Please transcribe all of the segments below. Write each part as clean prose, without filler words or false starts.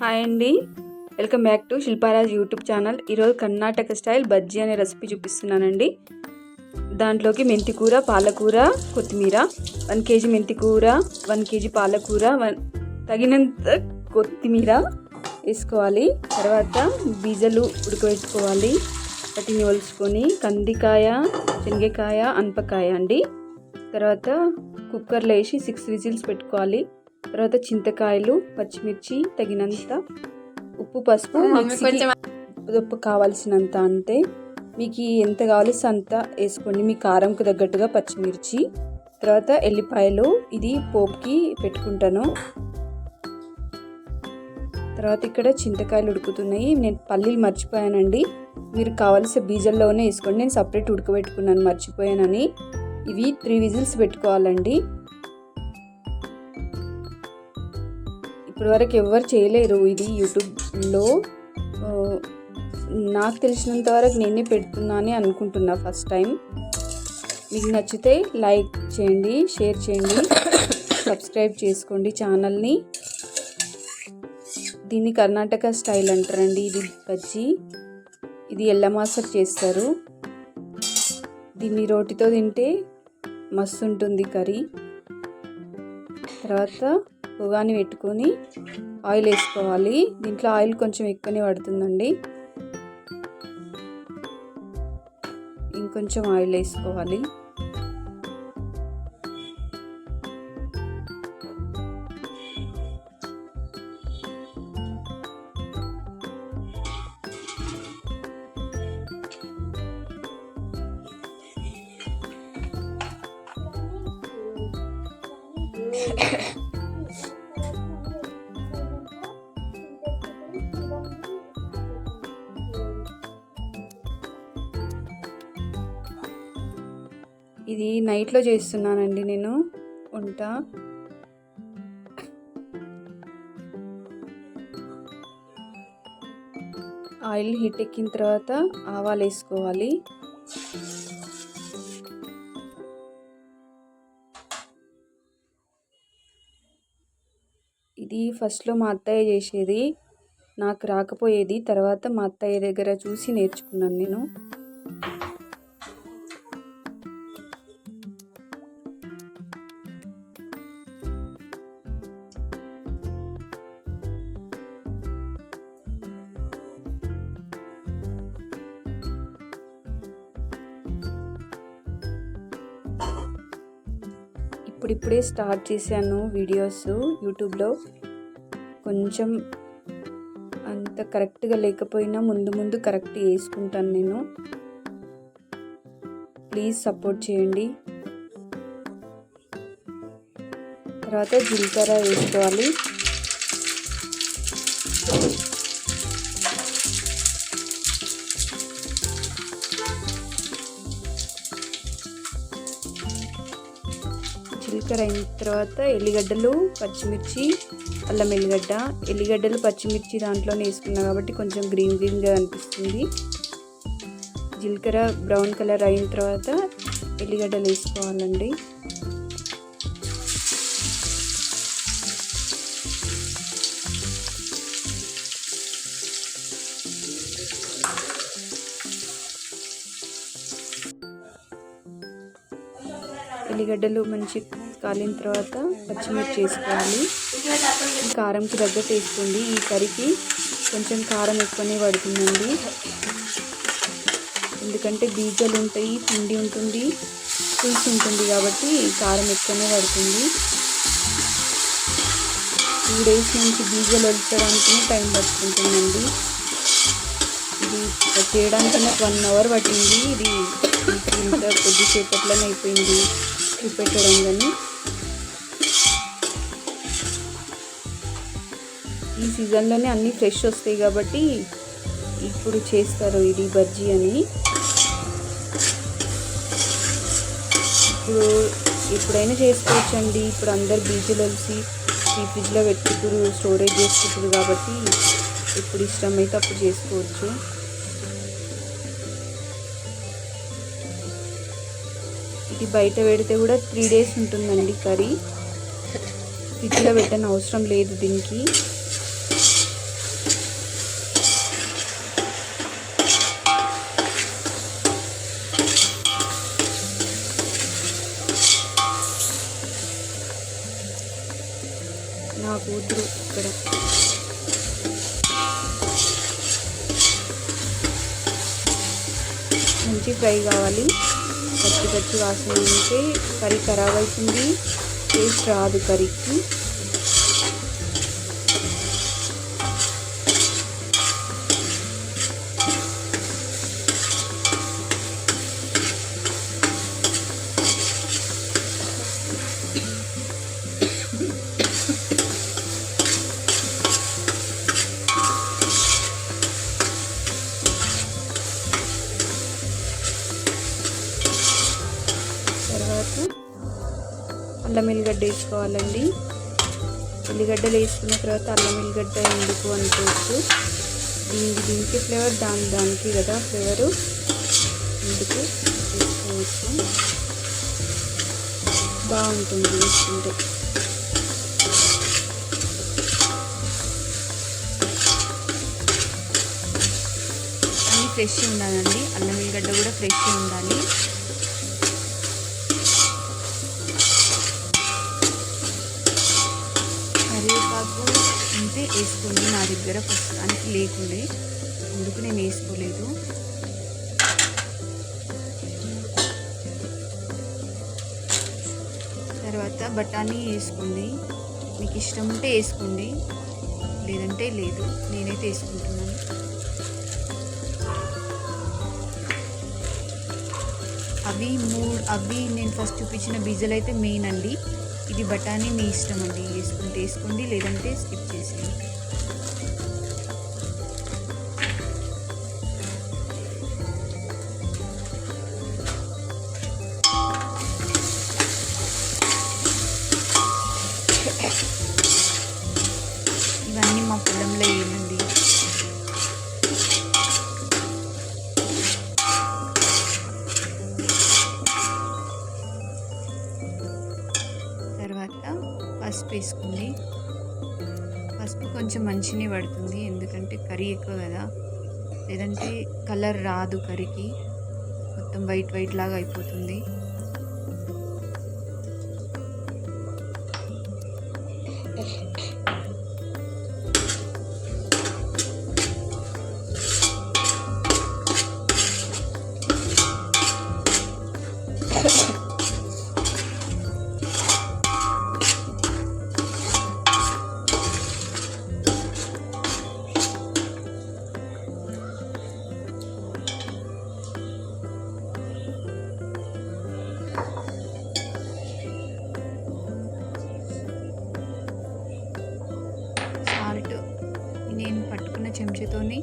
Hi అండి, welcome back to Shilparaj YouTube channel. ఈరోజు Karnataka style bajji అనే రెసిపీ చూపిస్తున్నానండి. దాంట్లోకి మెంతికూర, పాలకూర, కొత్తిమీర, 1 kg మెంతికూర, 1 kg పాలకూర, తగినంత కొత్తిమీర వేసుకోవాలి. తర్వాత బీజలు ఉడకబెట్టుకోవాలి. వాటిని ఒలుచుకొని కందికాయ, శనగకాయ, అనపకాయ అండి. తర్వాత కుక్కర్లో వేసి 6 విజిల్స్ పెట్టుకోవాలి. తర్వాత చింతకాయలు, పచ్చిమిర్చి, తగినంత ఉప్పు, పసుపు, ఉప్పు కావాల్సినంత అంతే. మీకు ఎంత కావాల్సి అంత వేసుకోండి, మీ కారంకు తగ్గట్టుగా పచ్చిమిర్చి. తర్వాత ఎల్లిపాయలు, ఇది పోపుకి పెట్టుకుంటాను. తర్వాత ఇక్కడ చింతకాయలు ఉడుకుతున్నాయి. నేను పల్లీలు మర్చిపోయానండి, మీరు కావాల్సిన బీజల్లోనే వేసుకోండి. నేను సపరేట్ ఉడకబెట్టుకున్నాను, మర్చిపోయానని. ఇవి 3 విజిల్స్ పెట్టుకోవాలండి. ఇప్పటివరకు ఎవరు చేయలేరు ఇది యూట్యూబ్లో. నాకు తెలిసినంత వరకు నేనే పెడుతున్నానని అనుకుంటున్నా ఫస్ట్ టైం. మీకు నచ్చితే లైక్ చేయండి, షేర్ చేయండి, సబ్స్క్రైబ్ చేసుకోండి ఛానల్ని. దీన్ని కర్ణాటక స్టైల్ అంటారండి. ఇది బజ్జీ, ఇది ఎల్లమాసకు చేస్తారు. దీన్ని రోటితో తింటే మస్తు ఉంటుంది కర్రీ. తర్వాత పొగాని పెట్టుకొని ఆయిల్ వేసుకోవాలి. దీంట్లో ఆయిల్ కొంచెం ఎక్కువనే పడుతుందండి, ఇంకొంచెం ఆయిల్ వేసుకోవాలి. ఇది నైట్లో చేస్తున్నానండి నేను వంట. ఆయిల్ హీట్ ఎక్కిన తర్వాత ఆవాలు వేసుకోవాలి. ఇది ఫస్ట్లో మా అత్తయ్య చేసేది, నాకు రాకపోయేది. తర్వాత మా అత్తయ్య దగ్గర చూసి నేర్చుకున్నాను నేను. ఇప్పుడిప్పుడే స్టార్ట్ చేశాను వీడియోస్ యూట్యూబ్లో. కొంచెం అంత కరెక్ట్గా లేకపోయినా ముందు కరెక్ట్ చేసుకుంటాను నేను. ప్లీజ్ సపోర్ట్ చేయండి. తర్వాత జీలకర్ర వేసుకోవాలి. జీలకర్ర అయిన తర్వాత ఎల్లిగడ్డలు, పచ్చిమిర్చి, అల్లం ఎల్లిగడ్డ. ఎల్లిగడ్డలు, పచ్చిమిర్చి దాంట్లోనే వేసుకున్నా కాబట్టి కొంచెం గ్రీన్గా అనిపిస్తుంది. జీలకర్ర బ్రౌన్ కలర్ అయిన తర్వాత ఎల్లిగడ్డలు వేసుకోవాలండి. ఎల్లిగడ్డలు మంచి కాలిన తర్వాత పచ్చిమిర్చి వేసుకోవాలి. కారంకి తగ్గట్టు వేసుకోండి. ఈ కర్రీకి కొంచెం కారం ఎక్కువనే పడుతుందండి, ఎందుకంటే బీజలు ఉంటాయి, పిండి ఉంటుంది, పులుసు ఉంటుంది కాబట్టి కారం ఎక్కువనే పడుతుంది. 2 days నుంచి బీజలు వలచడానికి టైం పట్టుకుంటుందండి. ఇది చేయడానికన్నా 1 hour పట్టింది. ఇది ఇంత కొద్దిసేపట్లోనే అయిపోయింది చూపెట్టడం. కానీ ఈ సీజన్లోనే అన్నీ ఫ్రెష్ వస్తాయి కాబట్టి ఇప్పుడు చేస్తారు ఇది బజ్జీ అని. ఎప్పుడైనా చేసుకోవచ్చండి. ఇప్పుడు అందరు బీజులు కలిసి ఈ ఫ్రిడ్జ్లో పెట్టుకుంటారు, స్టోరేజ్ చేసుకుంటారు కాబట్టి ఎప్పుడు ఇష్టమైతే అప్పుడు చేసుకోవచ్చు. ఇది బయట పెడితే కూడా 3 days ఉంటుందండి కర్రీ. ఫ్రిడ్జ్లో పెట్టని అవసరం లేదు దీనికి. కూతురు ఇక్కడ. మంచి ఫ్రై కావాలి. పచ్చి పచ్చి వాసన ఉంటే కర్రీ ఖరాబ్ అవుతుంది, టేస్ట్ రాదు కర్రీకి. తర్వాత అల్లం ఎల్లిగడ్డ వేసుకోవాలండి. ఉల్లిగడ్డలు వేసుకున్న తర్వాత అల్లం ఎల్లిగడ్డ ఎందుకు అనుకోవచ్చు, దీనికి ఫ్లేవర్ దానికి కదా ఫ్లేవరు, ఎందుకు వేసుకోవచ్చు, బాగుంటుంది వేసుకుంటే. అన్నీ ఫ్రెష్ ఉండాలండి, అల్లం ఎల్లిగడ్డ కూడా ఫ్రెష్ ఉండాలి. కరివేపాకు ఉంటే వేసుకోండి, నా దగ్గర ప్రస్తుతానికి లేకుండే అందుకు నేను వేసుకోలేదు. తర్వాత బఠానీ వేసుకోండి, మీకు ఇష్టం ఉంటే వేసుకోండి, లేదంటే లేదు. నేనైతే వేసుకుంటున్నాను. అవి నేను ఫస్ట్ చూపించిన బీజలు అయితే మెయిన్ అండి. ఇది బఠానీ మీ ఇష్టం అండి, వేసుకుంటే వేసుకోండి, లేదంటే స్కిప్ చేసేయండి. ఇవన్నీ మా పొలంలో ఏమండి. తర్వాత పసుపు వేసుకోండి. పసుపు కొంచెం మంచిగా పడుతుంది, ఎందుకంటే కర్రీ ఎక్కువ కదా, లేదంటే కలర్ రాదు కర్రీకి, మొత్తం వైట్ లాగా అయిపోతుంది. సాల్ట్ నేను పట్టుకున్న చెంచాతోని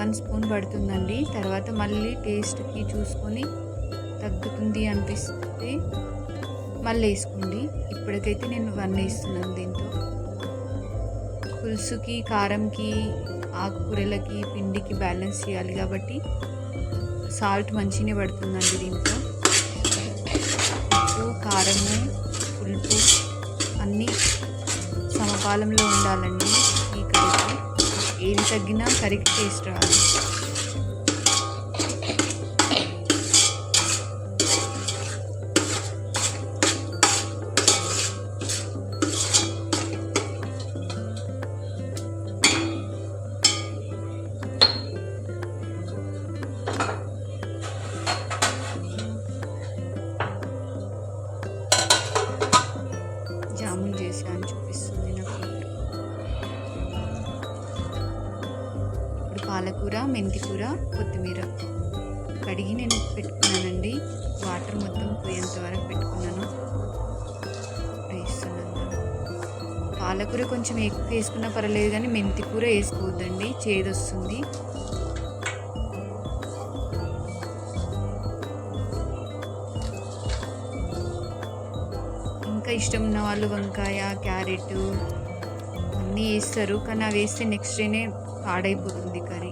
1 స్పూన్ పడుతుందండి. తర్వాత మళ్ళీ టేస్ట్కి చూసుకొని తగ్గుతుంది అనిపిస్తే మళ్ళీ వేసుకోండి. ఇప్పటికైతే నేను 1 వేస్తున్నాను. దీంతో పులుసుకి, కారంకి, ఆకుకూరలకి, పిండికి బ్యాలెన్స్ చేయాలి కాబట్టి సాల్ట్ మంచిగానే పడుతుందండి. దీంట్లో ఉప్పు, కారము, పులుపు అన్నీ సమపాలంలో ఉండాలండి. ఈ కర్రీకి ఏది తగ్గినా కర్రీకి టేస్ట్ రాదు. జామున్ చేసాను చూపిస్తుంది నాకు. ఇప్పుడు పాలకూర, మెంతికూర, కొత్తిమీర కడిగి నేను పెట్టుకున్నానండి. వాటర్ మొత్తం పోయేంత వరకు పెట్టుకున్నాను. వేస్తున్నాను. పాలకూర కొంచెం ఎక్కువ వేసుకున్నా పర్వాలేదు, కానీ మెంతికూర వేసుకోవద్దండి, చేదొస్తుంది. ఇంకా ఇష్టం ఉన్న వాళ్ళు వంకాయ, క్యారెట్ అన్నీ వేస్తారు, కానీ అవి వేస్తే నెక్స్ట్ డేనే పాడైపోతుంది కర్రీ.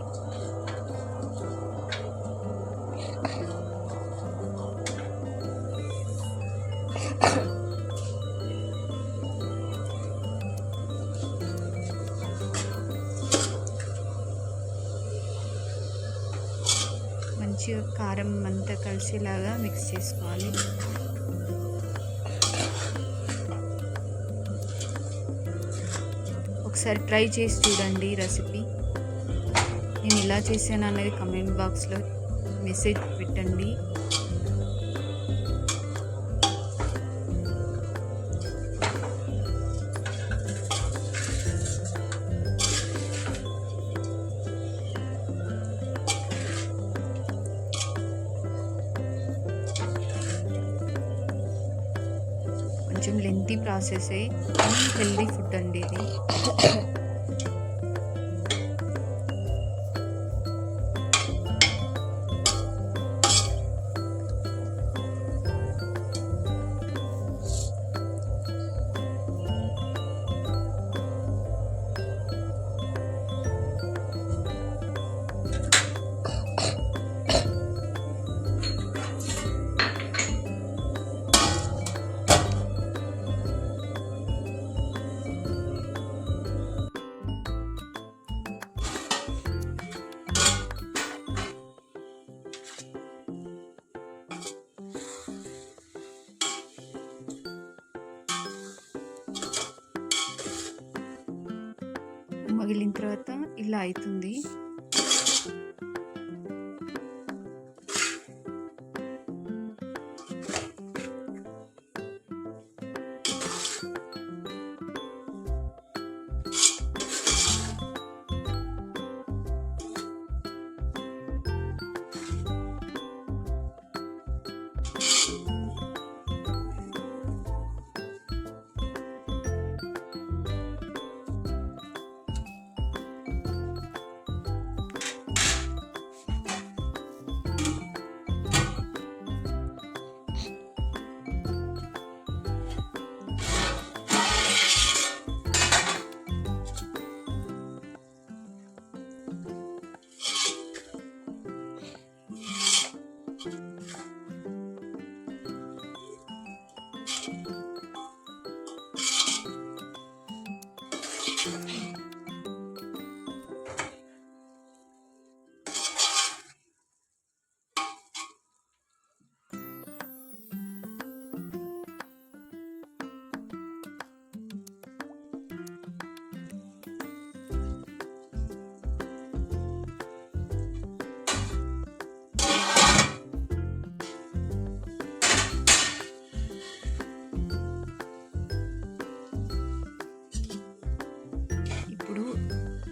మంచిగా కారం అంతా కలిసేలాగా మిక్స్ చేసుకోవాలి. ఒకసారి ట్రై చేసి చూడండి రెసిపీ. నేను ఎలా చేశాను అనేది కమెంట్ బాక్స్లో మెసేజ్ పెట్టండి. కొంచెం లెంతీ ప్రాసెసే, కానీ హెల్దీ ఫుడ్ అండి ఇది. మగిలిన తర్వాత ఇలా అవుతుంది.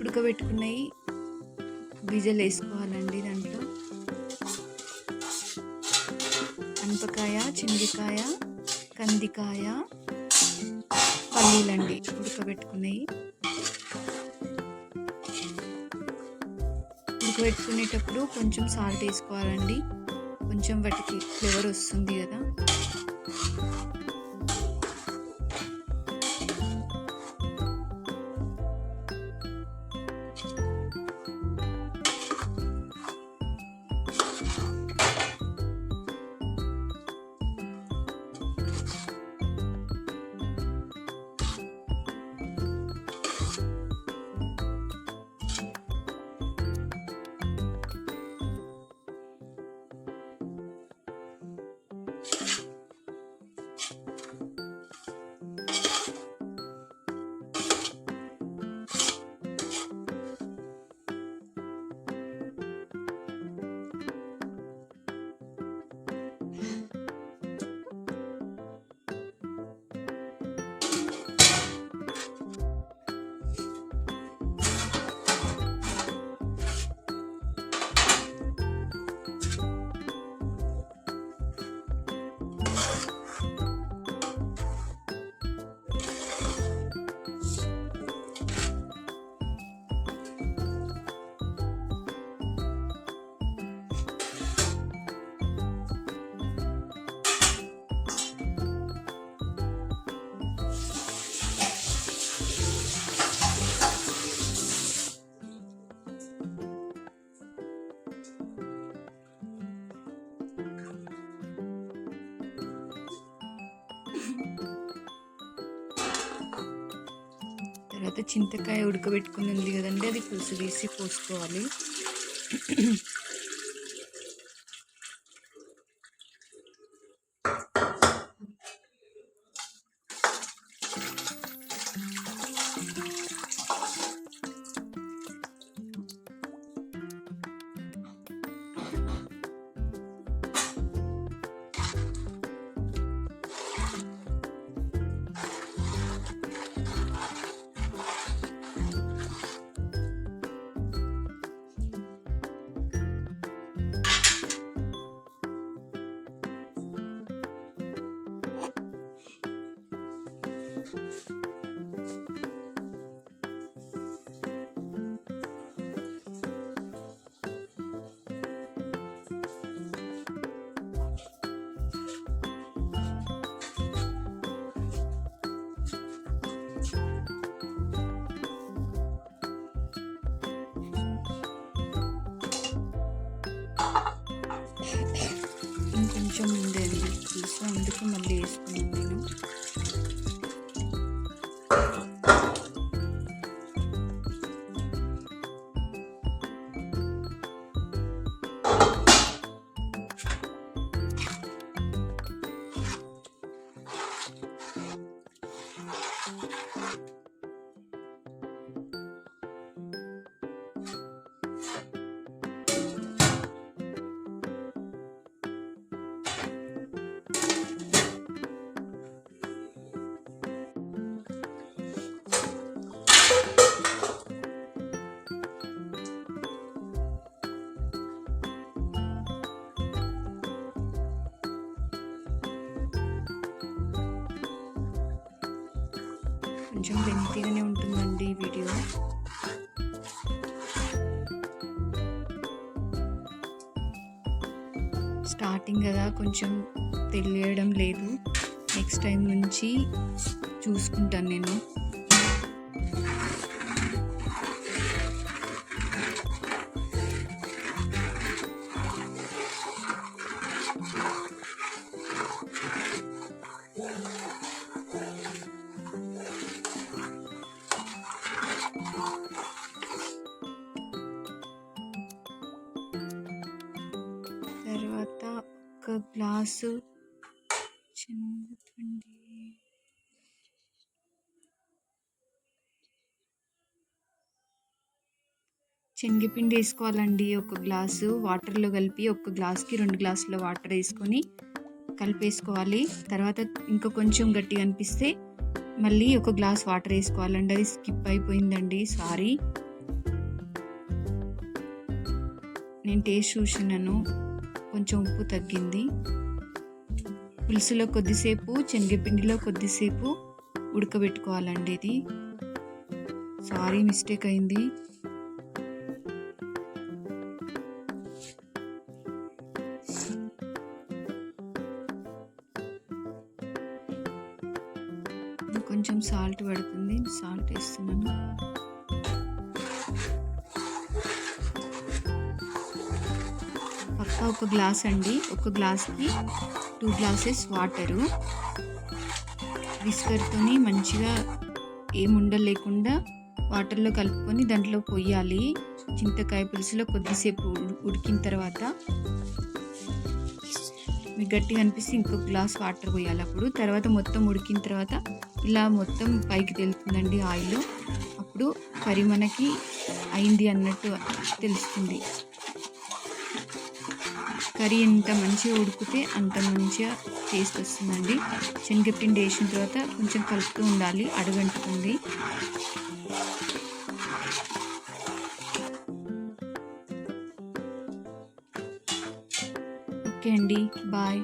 ఉడకబెట్టుకున్నవి విజిల్ వేసుకోవాలండి. దాంట్లో అనపకాయ, చింతకాయ, కందికాయ, పల్లీలండి ఉడకబెట్టుకున్నవి. ఉడకబెట్టుకునేటప్పుడు కొంచెం సాల్ట్ వేసుకోవాలండి, కొంచెం వాటికి ఫ్లేవర్ వస్తుంది కదా. తర్వాత చింతకాయ ఉడకబెట్టుకుని ఉంది కదండి, అది పులుసు తీసి పోసుకోవాలి. ఇంకొంచెం ఉంది అండి పులుసు, అందుకు మళ్ళీ వేసుకున్నాను నేను. కొంచెం లెంతీగానే ఉంటుందండి వీడియో. స్టార్టింగ్ కదా కొంచెం తెలియడం లేదు, నెక్స్ట్ టైం నుంచి చూసుకుంటాను నేను. తర్వాత ఒక గ్లాసు శనగపిండి వేసుకోవాలండి. ఒక గ్లాసు వాటర్లో కలిపి, ఒక గ్లాస్కి 2 గ్లాసుల వాటర్ వేసుకొని కలిపేసుకోవాలి. తర్వాత ఇంకా కొంచెం గట్టిగా అనిపిస్తే మళ్ళీ ఒక గ్లాస్ వాటర్ వేసుకోవాలండి. అది స్కిప్ అయిపోయిందండి, సారీ. నేను టేస్ట్ చూసినాను, కొంచెం ఉప్పు తగ్గింది. పులుసులో కొద్దిసేపు, శనగపిండిలో కొద్దిసేపు ఉడకబెట్టుకోవాలండి. ఇది సారీ మిస్టేక్ అయింది. కొంచెం సాల్ట్ పడుతుంది, సాల్ట్ వేస్తున్నాను. పక్కా ఒక గ్లాస్ అండి, ఒక గ్లాస్కి 2 గ్లాసెస్ వాటరు. విస్కర్తోని మంచిగా ఏముండలు లేకుండా వాటర్లో కలుపుకొని దాంట్లో పొయ్యాలి. చింతకాయ పులుసులో కొద్దిసేపు ఉడికిన తర్వాత మీకు గట్టిగా అనిపిస్తే ఇంకొక గ్లాస్ వాటర్ పోయాలి. అప్పుడు తర్వాత మొత్తం ఉడికిన తర్వాత ఇలా మొత్తం పైకి తెలుస్తుందండి ఆయిల్. అప్పుడు కర్రీ మనకి అయింది అన్నట్టు తెలుస్తుంది. కర్రీ ఎంత మంచిగా ఉడికితే అంత మంచిగా టేస్ట్ వస్తుందండి. శనగపిండి వేసిన తర్వాత కొంచెం కలుపుతూ ఉండాలి, అడుగంటుతుంది. ఓకే అండి, బాయ్.